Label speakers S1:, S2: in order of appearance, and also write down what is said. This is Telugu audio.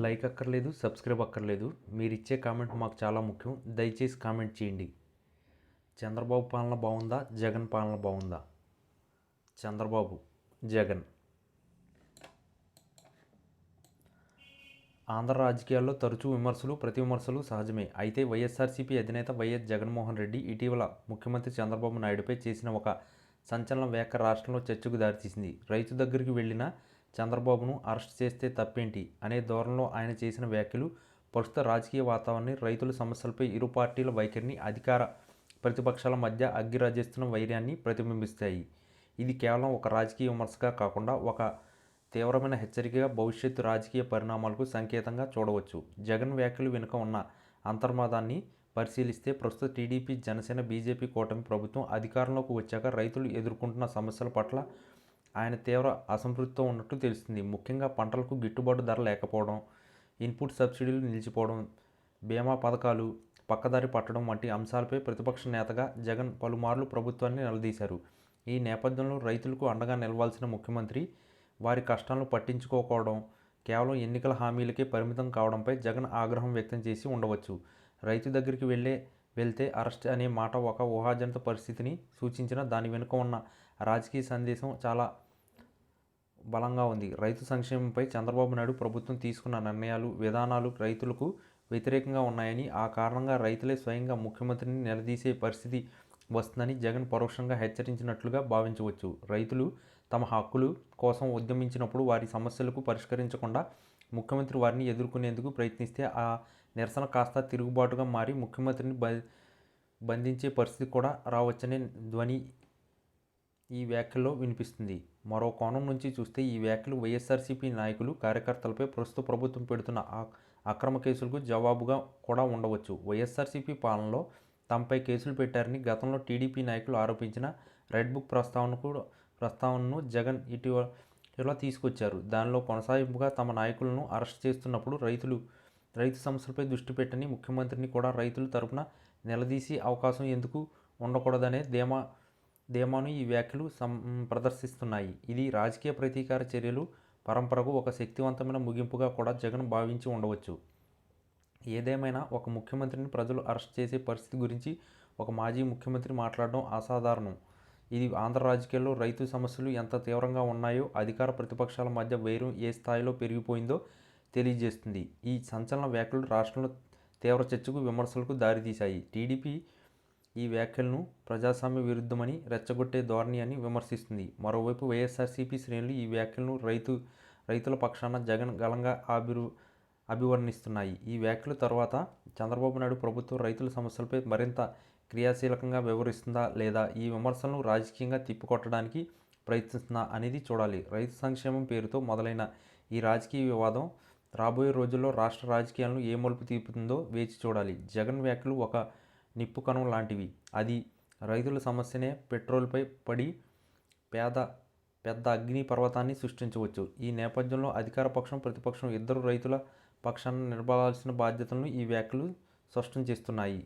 S1: లైక్ అక్కర్లేదు, సబ్స్క్రైబ్ అక్కర్లేదు. మీరిచ్చే కామెంట్ మాకు చాలా ముఖ్యం. దయచేసి కామెంట్ చేయండి. చంద్రబాబు పాలన బాగుందా, జగన్ పాలన బాగుందా? చంద్రబాబు, జగన్. ఆంధ్ర రాజకీయాల్లో తరచూ విమర్శలు, ప్రతివిమర్శలు సహజమే. అయితే వైఎస్ఆర్సీపీ అధినేత వైఎస్ జగన్మోహన్ రెడ్డి ఇటీవల ముఖ్యమంత్రి చంద్రబాబు నాయుడుపై చేసిన ఒక సంచలన వ్యాఖ్య రాష్ట్రంలో చర్చకు దారితీసింది. రైతు దగ్గరికి వెళ్లిన చంద్రబాబును అరెస్ట్ చేస్తే తప్పేంటి అనే ధోరణిలో ఆయన చేసిన వ్యాఖ్యలు ప్రస్తుత రాజకీయ వాతావరణాన్ని, రైతుల సమస్యలపై ఇరు పార్టీల వైఖరిని, అధికార ప్రతిపక్షాల మధ్య అగ్గిరాజేస్తున్న వైర్యాన్ని ప్రతిబింబిస్తాయి. ఇది కేవలం ఒక రాజకీయ విమర్శగా కాకుండా ఒక తీవ్రమైన హెచ్చరికగా, భవిష్యత్తు రాజకీయ పరిణామాలకు సంకేతంగా చూడవచ్చు. జగన్ వ్యాఖ్యలు వెనుక ఉన్న అంతర్మాదాన్ని పరిశీలిస్తే ప్రస్తుత టీడీపీ, జనసేన, బీజేపీ కూటమి ప్రభుత్వం అధికారంలోకి వచ్చాక రైతులు ఎదుర్కొంటున్న సమస్యల పట్ల ఆయన తీవ్ర అసంతృప్తితో ఉన్నట్లు తెలుస్తుంది. ముఖ్యంగా పంటలకు గిట్టుబాటు ధర లేకపోవడం, ఇన్పుట్ సబ్సిడీలు నిలిచిపోవడం, బీమా పథకాలు పక్కదారి పట్టడం వంటి అంశాలపై ప్రతిపక్ష నేతగా జగన్ పలుమార్లు ప్రభుత్వాన్ని నిలదీశారు. ఈ నేపథ్యంలో రైతులకు అండగా నిలవాల్సిన ముఖ్యమంత్రి వారి కష్టాలను పట్టించుకోకపోవడం, కేవలం ఎన్నికల హామీలకే పరిమితం కావడంపై జగన్ ఆగ్రహం వ్యక్తం చేసి ఉండవచ్చు. రైతు దగ్గరికి వెళ్తే అరెస్ట్ అనే మాట ఒక ఊహాజనిత పరిస్థితిని సూచించినా దాని వెనుక ఉన్న రాజకీయ సందేశం చాలా బలంగా ఉంది. రైతు సంక్షేమంపై చంద్రబాబు నాయుడు ప్రభుత్వం తీసుకున్న నిర్ణయాలు, విధానాలు రైతులకు వ్యతిరేకంగా ఉన్నాయని, ఆ కారణంగా రైతులే స్వయంగా ముఖ్యమంత్రిని నిలదీసే పరిస్థితి వస్తుందని జగన్ పరోక్షంగా హెచ్చరించినట్లుగా భావించవచ్చు. రైతులు తమ హక్కుల కోసం ఉద్యమించినప్పుడు వారి సమస్యలకు పరిష్కరించకుండా ముఖ్యమంత్రి వారిని ఎదుర్కొనేందుకు ప్రయత్నిస్తే ఆ నిరసన కాస్త తిరుగుబాటుగా మారి ముఖ్యమంత్రిని బంధించే పరిస్థితి కూడా రావచ్చనే ధ్వని ఈ వ్యాఖ్యల్లో వినిపిస్తుంది. మరో కోణం నుంచి చూస్తే ఈ వ్యాఖ్యలు వైఎస్ఆర్సీపీ నాయకులు, కార్యకర్తలపై ప్రస్తుత ప్రభుత్వం పెడుతున్న అక్రమ కేసులకు జవాబుగా కూడా ఉండవచ్చు. వైఎస్ఆర్సీపీ పాలనలో తమపై కేసులు పెట్టారని గతంలో టీడీపీ నాయకులు ఆరోపించిన రెడ్ బుక్ ప్రస్తావనను జగన్ ఇటీవల తీసుకొచ్చారు. దానిలో కొనసాగింపుగా తమ నాయకులను అరెస్ట్ చేస్తున్నప్పుడు రైతు సమస్యలపై దృష్టి పెట్టని ముఖ్యమంత్రిని కూడా రైతుల తరపున నిలదీసే అవకాశం ఎందుకు ఉండకూడదనే ధీమాను ఈ వ్యాఖ్యలు ప్రదర్శిస్తున్నాయి. ఇది రాజకీయ ప్రతీకార చర్యలు పరంపరకు ఒక శక్తివంతమైన ముగింపుగా కూడా జగన్ భావించి ఉండవచ్చు. ఏదేమైనా ఒక ముఖ్యమంత్రిని ప్రజలు అరెస్ట్ చేసే పరిస్థితి గురించి ఒక మాజీ ముఖ్యమంత్రి మాట్లాడడం అసాధారణం. ఇది ఆంధ్ర రాజకీయాల్లో రైతు సమస్యలు ఎంత తీవ్రంగా ఉన్నాయో, అధికార ప్రతిపక్షాల మధ్య వైరం ఏ స్థాయిలో పెరిగిపోయిందో తెలియజేస్తుంది. ఈ సంచలన వ్యాఖ్యలు రాష్ట్రంలో తీవ్ర చర్చకు, విమర్శలకు దారితీశాయి. టీడీపీ ఈ వ్యాఖ్యలను ప్రజాస్వామ్య విరుద్ధమని, రెచ్చగొట్టే ధోరణి అని విమర్శిస్తుంది. మరోవైపు వైఎస్ఆర్సీపీ శ్రేణులు ఈ వ్యాఖ్యలను రైతుల పక్షాన జగన్ గళంగా అభివర్ణిస్తున్నాయి. ఈ వ్యాఖ్యల తర్వాత చంద్రబాబు నాయుడు ప్రభుత్వం రైతుల సమస్యలపై మరింత క్రియాశీలకంగా వ్యవహరిస్తుందా, లేదా ఈ విమర్శలను రాజకీయంగా తిప్పికొట్టడానికి ప్రయత్నిస్తుందా అనేది చూడాలి. రైతు సంక్షేమం పేరుతో మొదలైన ఈ రాజకీయ వివాదం రాబోయే రోజుల్లో రాష్ట్ర రాజకీయాలను ఏ మలుపు తిప్పుతుందో వేచి చూడాలి. జగన్ వ్యాఖ్యలు ఒక నిప్పు కణం లాంటివి. అది రైతుల సమస్యనే పెట్రోల్పై పడి పెద్ద అగ్ని పర్వతాన్ని సృష్టించవచ్చు. ఈ నేపథ్యంలో అధికార పక్షం, ప్రతిపక్షం ఇద్దరు రైతుల పక్షాన నిలబడాల్సిన బాధ్యతలను ఈ వ్యాఖ్యలు స్పష్టం చేస్తున్నాయి.